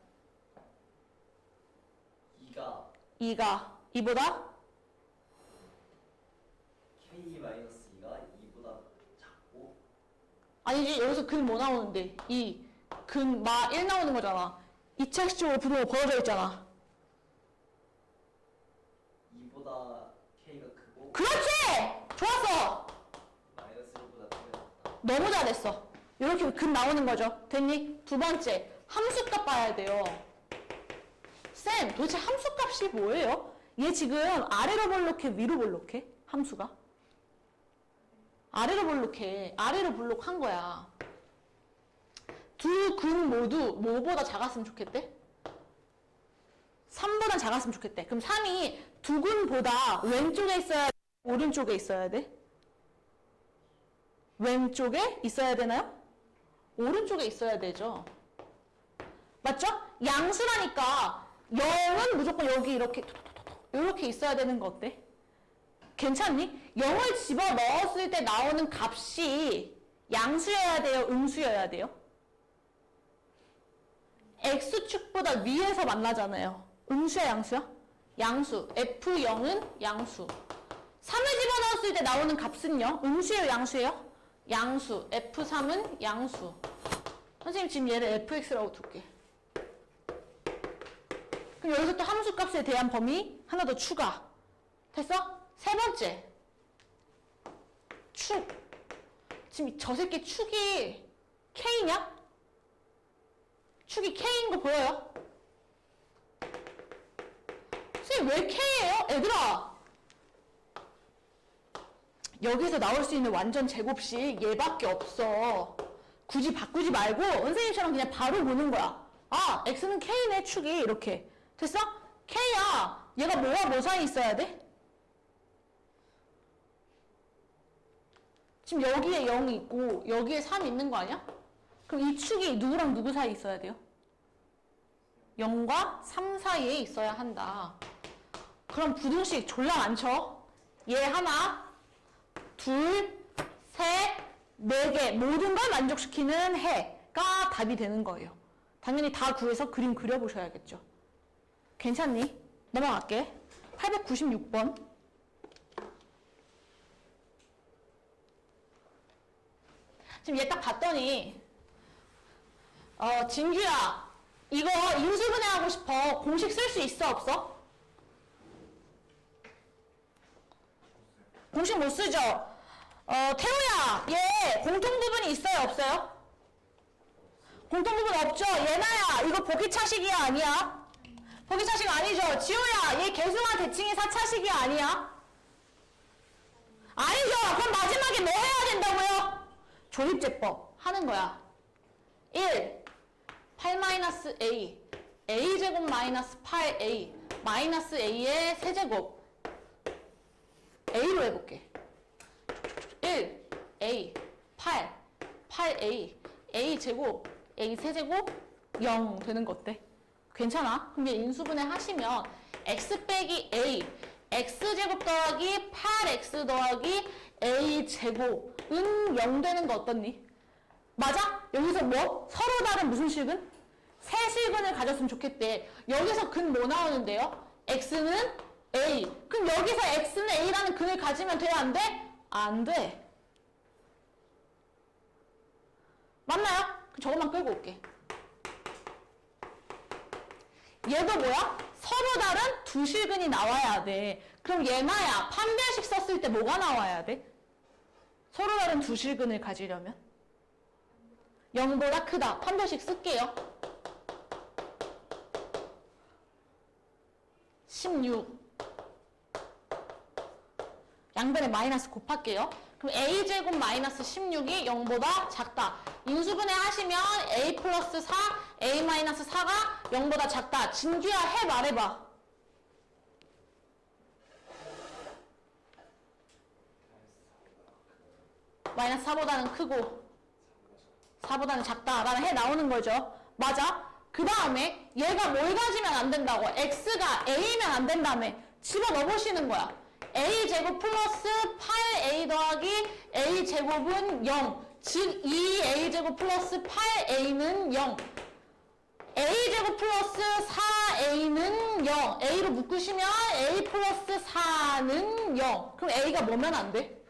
2가 2보다? k-2가 2보다 작고 아니지 여기서 근 뭐 나오는데? 2 근 마 1 나오는 거잖아. 2차 핵심으로 부등호 벌어져 있잖아. 2보다 k가 크고 그렇지! 좋았어! 마이너스 1보다 k가 작다. 너무 잘했어. 이렇게 근 나오는 거죠. 됐니? 두 번째, 함수값 봐야 돼요. 쌤, 도대체 함수값이 뭐예요? 얘 지금 아래로 볼록해, 위로 볼록해? 함수가? 아래로 볼록해. 아래로 볼록한 거야. 두 근 모두 뭐보다 작았으면 좋겠대? 3보다 작았으면 좋겠대. 그럼 3이 두 근보다 왼쪽에 있어야 돼? 오른쪽에 있어야 돼? 왼쪽에 있어야 되나요? 오른쪽에 있어야 되죠. 맞죠? 양수라니까 0은 무조건 여기 이렇게 있어야 되는 거 어때? 괜찮니? 0을 집어넣었을 때 나오는 값이 양수여야 돼요? 음수여야 돼요? x축보다 위에서 만나잖아요. 음수야 양수야? 양수. f0은 양수. 3을 집어넣었을 때 나오는 값은요? 음수예요 양수예요? 양수. f3은 양수. 선생님 지금 얘를 fx라고 둘게. 그럼 여기서 또 함수값에 대한 범위 하나 더 추가. 됐어? 세 번째. 축. 지금 저 새끼 축이 K냐? 축이 K인 거 보여요? 선생님 왜 K예요? 얘들아. 여기서 나올 수 있는 완전 제곱식 얘밖에 없어. 굳이 바꾸지 말고 선생님처럼 그냥 바로 보는 거야. 아, x는 k네 축이 이렇게. 됐어? k야. 얘가 뭐와 뭐 사이 있어야 돼? 지금 여기에 0이 있고 여기에 3이 있는 거 아니야? 그럼 이 축이 누구랑 누구 사이에 있어야 돼요? 0과 3 사이에 있어야 한다. 그럼 부등식 졸라 많죠? 얘 하나, 둘, 셋, 네 개 모든 걸 만족시키는 해가 답이 되는 거예요. 당연히 다 구해서 그림 그려보셔야겠죠. 괜찮니? 넘어갈게. 896번. 지금 얘 딱 봤더니 진규야 이거 인수분해하고 싶어. 공식 쓸 수 있어 없어? 공식 못 쓰죠? 태우야 얘 공통부분이 있어요 없어요? 공통부분 없죠? 예나야 이거 보기차식이야 아니야? 보기차식 아니죠? 지호야 얘 개수와 대칭이 4차식이야 아니야? 아니죠? 그럼 마지막에 뭐 해야 된다고요? 조립제법 하는 거야. 1 8-a a제곱 마이너스 8a 마이너스 a의 세제곱 a로 해볼게. 1 a 8 8a a 제곱 a 세제곱 0 되는 거 어때? 괜찮아? 그럼 얘 인수분해 하시면 x 빼기 a x제곱 더하기 8x 더하기 a제곱은 0 되는 거 어떻니? 맞아? 여기서 뭐? 서로 다른 무슨 식은? 세 식은을 가졌으면 좋겠대. 여기서 근 뭐 나오는데요? x는 a. 그럼 여기서 x는 a라는 근을 가지면 돼요? 안 돼? 안 돼. 맞나요? 그럼 저것만 끌고 올게. 얘도 뭐야? 서로 다른 두 실근이 나와야 돼. 그럼 얘나야 판별식 썼을 때 뭐가 나와야 돼? 서로 다른 두 실근을 가지려면 0보다 크다. 판별식 쓸게요. 16 양변에 마이너스 곱할게요. 그럼 a제곱 마이너스 16이 0보다 작다. 인수분해 하시면 a 플러스 4, a 마이너스 4가 0보다 작다. 진규야 해 말해봐. 마이너스 4보다는 크고 4보다는 작다라는 해 나오는 거죠. 맞아? 그 다음에 얘가 뭘 가지면 안 된다고? x가 a면 안 된다며. 집어넣어 보시는 거야. a제곱 플러스 8a 더하기 a제곱은 0. 즉 2a제곱 플러스 8a는 0. a제곱 플러스 4a는 0. a로 묶으시면 a 플러스 4는 0. 그럼 a가 뭐면 안 돼?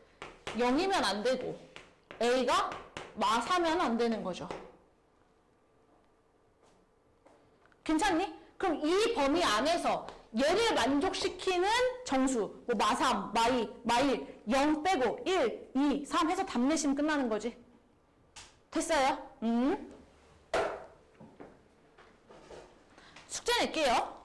0이면 안 되고 a가 마사면 안 되는 거죠. 괜찮니? 그럼 이 범위 안에서 얘를 만족시키는 정수, 뭐 마3, 마2, 마1, 0 빼고 1, 2, 3 해서 답 내시면 끝나는 거지. 됐어요? 숙제 낼게요.